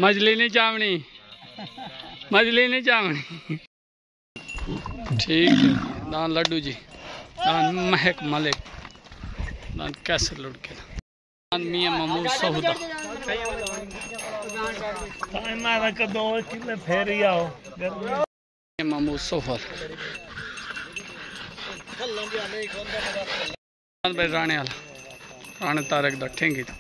मजली नहीं चावनी, मजली नहीं चावनी। ठीक है। दान लड्डू जी, दान महक मलिक, दान कैसर लुड़के, दान मियां महमूद सौदा, महमूद सोफर, भाई राणे वाला, राणे तारक दा ठेंगी था।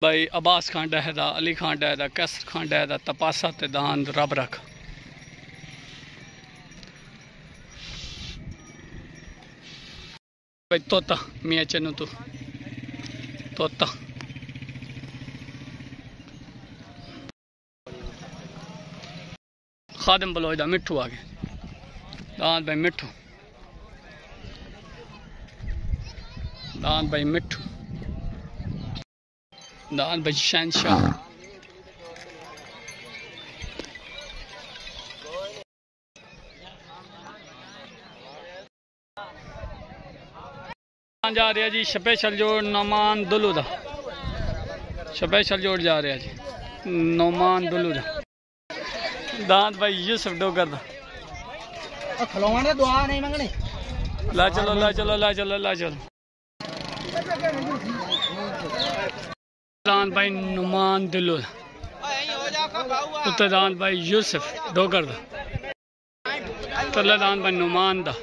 भाई अब्बास खान डहदा, अली खान डहदा, कैसर खान डहदा, तपासा ते दान रब रख। भाई तोता मियां चन्नू तू तोता, खादिम बलोचदा मिठू आ गए, दान भाई मिठू, दान भाई मिठू, दान भाई शहनशाह, जा रहा जी स्पेशल जोड़ नौमान दुलू दा, स्पेशल जोड़ जा रहा जी नौमान दुलू दा, दांत भाई यूसुफ डोगर दा। खिलौने दुआ नहीं मंगनी, ला चलो ला चलो ला चलो ला चलो। दांत भाई नुमान दुलू दा, उत्ते दांत भाई यूसुफ डोगर दा, तले दांत भाई नुमान दा,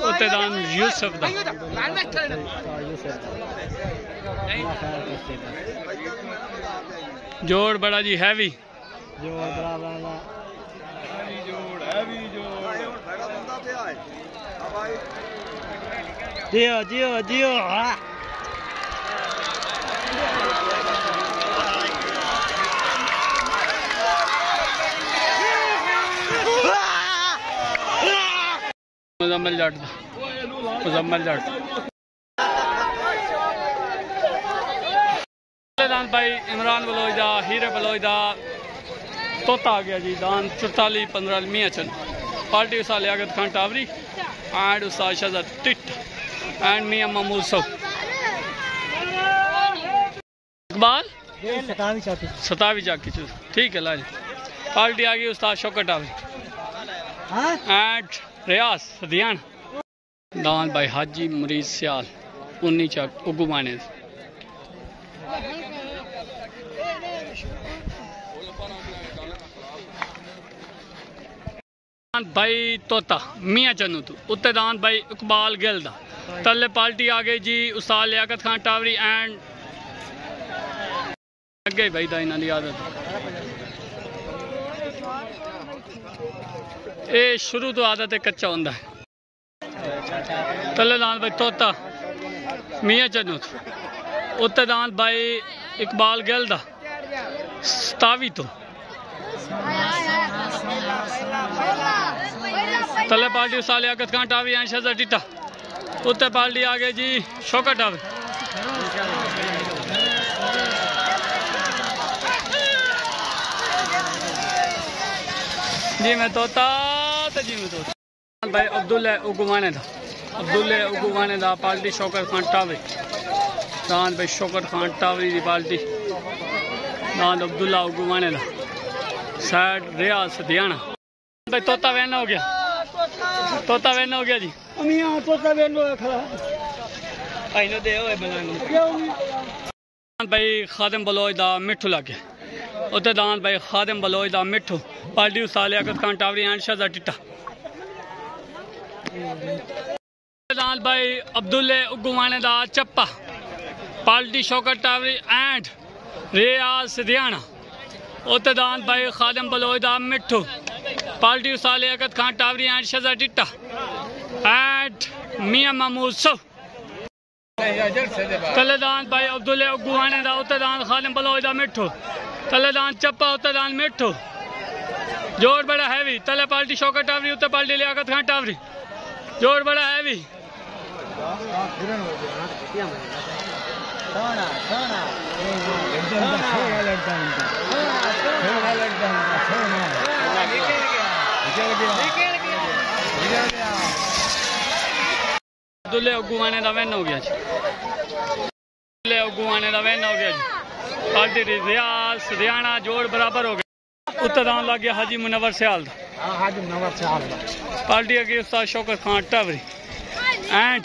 उत्ते दान यूसुफ दा। जोड़ बड़ा जी हैवी, जियो जियो जियो। मुजम्मिल जट, मुजम्मिल जट, दान भाई इमरान बलोचदा, हीरे बलोचदा, तोता आ गया जी, दान 44-15 मियां चन, पार्टी उस्ताद लियाकत खान टावरी and Ustad Shahzad tit and मियां महमूद सौद। इकबाल 27 चाकी, ठीक है ला जी। पार्टी आ गई उस्ताद शौकत टावरी एंड रियाज सदियान, दान भाई हाजी मरीज सियाल 19 चाक उगुमाने, भाई तोता मियां चन्नू तू, उत्ते दान भाई इकबाल गिल दा, तले पार्टी आ गई जी उस्ताद लियाकत खान टावरी एंड अगे भाई दा इन्हां दी आदत ए शुरू तो आदत है कच्चा होंदा है। तले दान भाई तोता मियां चन्नू तू, उत्ते दान भाई इकबाल गिल दा 27 तो, तले पार्टी उस्ताद लियाकत खान टावरी एंड शहजाद टिट्टा, उत्ते पार्टी आ गए जी शौकत टावरी। जी मैं तोता तो जी मैं तोता भाई अब्दुल्ला उगुमाने दा, अब्दुल्ला उगुमाने दा पार्टी शौकत खान टावरी, दान भाई शौकत खान टावरी दी पार्टी, दान अब्दुल्ला उगुमाने दा, सैड रियाज सदियाना। भाई तोता वैन हो गया, तोता वैन हो गया जी, तोता वैन खड़ा दे भाई खादिम बलोच दा मिठू लगे, उत्ते दान भाई खादिम बलोच दा मिठू, पार्टी उस्ताद लियाकत खान टावरी एंड शहजाद टिट्टा, दान भाई अब्दुल्ले उगुमाने दा चप्पा, पार्टी शौकत टावरी एंड रियाज सदियाना, उत्ते दान भाई खादिम बलोच दा मिठू, पार्टी उस्ताद लियाकत खान टावरी एंड शहजाद टिट्टा एंड मियां महमूद सो तलेदान भाई अब्दुल्ला गुवाने दा उत्तदान खालिम बलोच दा मिठो तलेदान चप्पा उत्तदान मिठो जोर बड़ा हैवी तले पार्टी शौकत टावरी उत्तर पार्टी लियाकत खान टावरी जोर बड़ा हैवी अब्दुल्ला गुवाने दा विन हो गया जी। अब्दुल्ला गुवाने दा विन हो गया जी। पार्टी रियाज हरियाणा जोड़ बराबर हो गया। उत्तरदान लग गया हाजी मुनव्वर सियाल पार्टी अगे उस्ताद शौकत खान टावरी एंड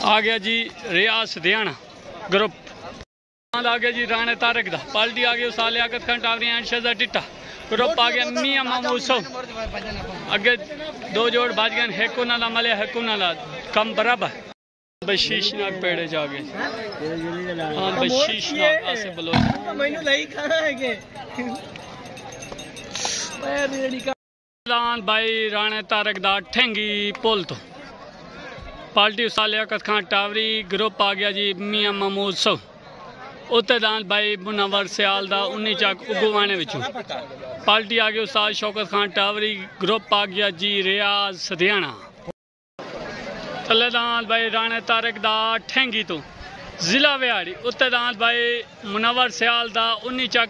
आ गया जी रियाज हरियाणा ग्रुप आ गया जी राणे तारक दा पार्टी आ गई उस्ताद लियाकत खान टावरी एंड शहजाद टिट्टा ग्रुप आ गया मियां महमूद सो अगे दो जोड़ बाज गए हेकू नाला मले हेकू नाला कम बराबर बशीश नाग पेड़े जा गए हाँ बशीश नाग आसे बलोच मैनू नहीं खाना है के भाई राणे तारक दा ठेंगी पुल तो पार्टी उस्ताद लियाकत खान टावरी ग्रुप आ गया जी मियां महमूद सो उत्तरदान भाई मुनव्वर सियाल दा 19 चक उगवाने विचों पार्टी आ गई उस्ताद शौकत खान टावरी ग्रुप आ गया जी रियाज हरियाणा तलेदान भाई राणे तारक दा ठेंगी तो जिला विहाड़ी उत्तरदान भाई मुनव्वर सियाल दा 19 चक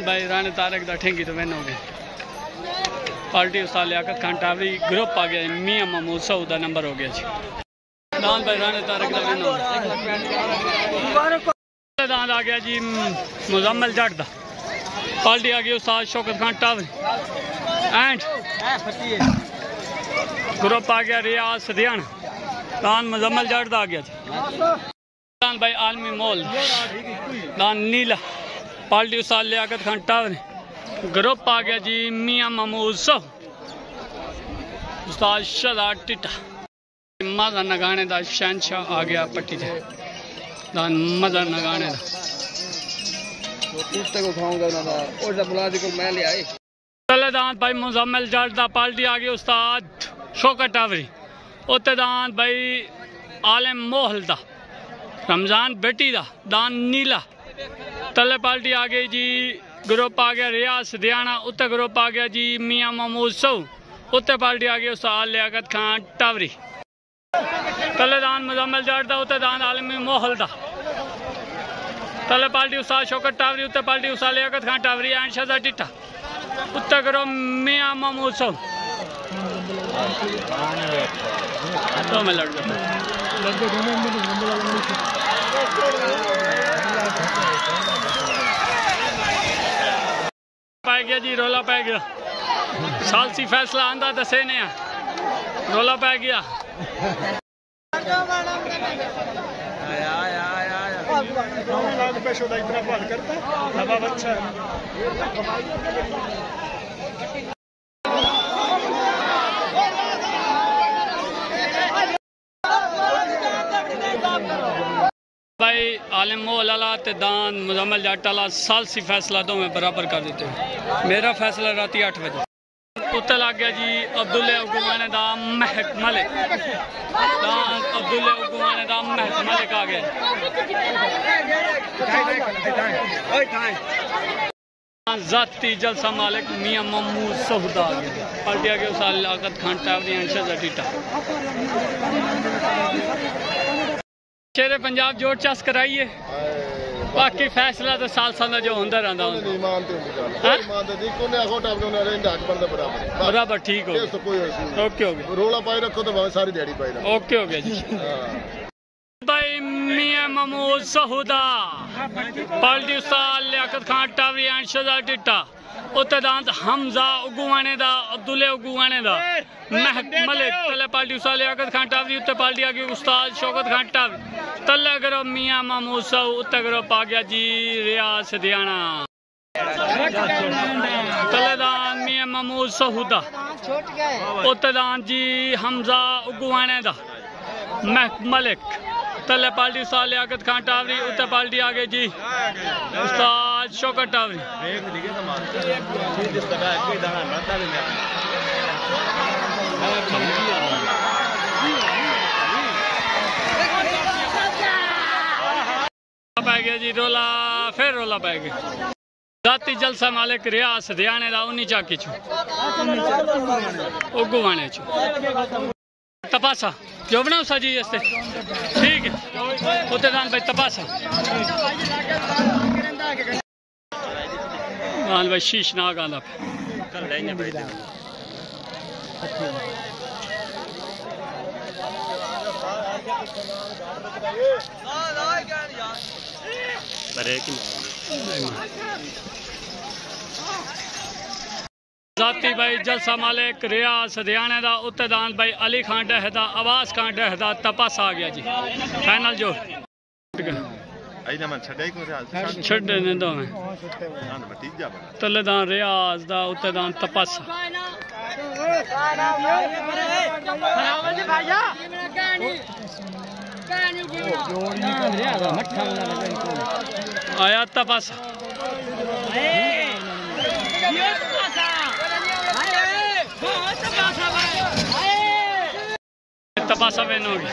भाई राणे तारक दा ठेंगी तो विन हो गए पार्टी उस्ताद लियाकत खान टावरी ग्रुप आ गया मियां महमूद सो दा नंबर हो गया जी। दान भाई राणे तारक दा विन हो गया दान आ गया जी मुजम्मल जट दा पार्टी आ गई उस्ताद शौकत खान टावरी एंड ग्रुप आ गया रियाज हरियाणा दान मुजम्मल जट दा आ गया जी। दान भाई आलमी मोल दान नीला पार्टी उस्ताद लियाकत खान टावरी ग्रुप आ गया जी मियां महमूद सो उस्ताद शहजाद टिट्टा मजा नगाने दा शहनशाह आ गया पट्टी से दान मजा नगाने दा तलेदान भाई मुजम्मल जट दा पार्टी आ गई उस्ताद शौकत टावरी उत्तरदान भाई आलम मोहल दा रमजान बेटी दा दान नीला तले पार्टी आ गई जी ग्रुप आ गया रियाज हरियाणा उत्तर ग्रुप आ गया जी मियां महमूद सो उत्तर पार्टी आ गई उस्ताद लियाकत खान टावरी तलेदान मुजम्मल जट दा उत्तरदान आलमी मोहल दा तले पार्टी उस्ताद शौकत टावरी उत्तर पार्टी उस्ताद लियाकत खान टावरी एंड शहजाद टिट्टा उत्तर ग्रुप मियां महमूद सो तो मैं लड़ पै गया जी रोला पै गया सालसी फैसला आंदा दसे ने रोला पै गया भाई आलिम मोहला ते दान मुजम्मल जट वाला सालसी फैसला दो में बराबर कर देते हैं। मेरा फैसला रात 8 बजे उत्तर लग गया जी अब्दुल्ला उगवाने दा महक मलिक दान अब्दुल्ला उगवाने दा महक मलिक आ गया जाती जलसा मालिक मियां महमूद सहुदा आ गया पार्टी आ गया उस्ताद लियाकत खान टावरी एंड शहजाद टिट्टा शेरे पंजाब जोड़ चस कराइए बाकी फैसला तो साल साल जो होंदा रहंदा बराबर ठीक हो ओके हो गया रोला पाई रखो तो सारी दिहाड़ी पाई रखो ओके हो गया जी भाई मियां महमूद सहुदा पार्टी उस्ताद लियाकत खान टावरी एंड शहजाद टिट्टा उत्तरदान हमजा उगवाने दा अब्दुल्ला उगवाने दा महक मलिक तले पार्टी उस्ताद लियाकत खान टावरी उत्तर पार्टी आ गई उस्ताद शौकत खान टावरी तले ग्रुप मियां महमूद सौ उत्तर ग्रुप आ गया जी रियाज हरियाणा। तलेदान मियां महमूद सहूदा उत्तेदान जी हमजा उगवाने दा मलिक तले पार्टी साल लियाकत खान टावरी उत्ते पार्टी आगे जी उस्ताद शौकत टावरी पै गया जी रोला फिर रोला पै गया जाती जलसा मालिक रियास हरियाणे दा उन्नी चाकी चो उगवाने चो तपासा जो बनाओ सा जी इससे ठीक है उत्तेदान भाई तपासा मान भाई शीश नाग आला जाती भाई जलसा मालिक रियास हरियाणे दा उत्तेदान भाई अली खान डहदा आवाज खान डहदा तपास आ गया जी फाइनल जो छड़ने दो मैं तलेदान रियाज दा उत्तेदान तपास आया तपास तपासा वेन होगी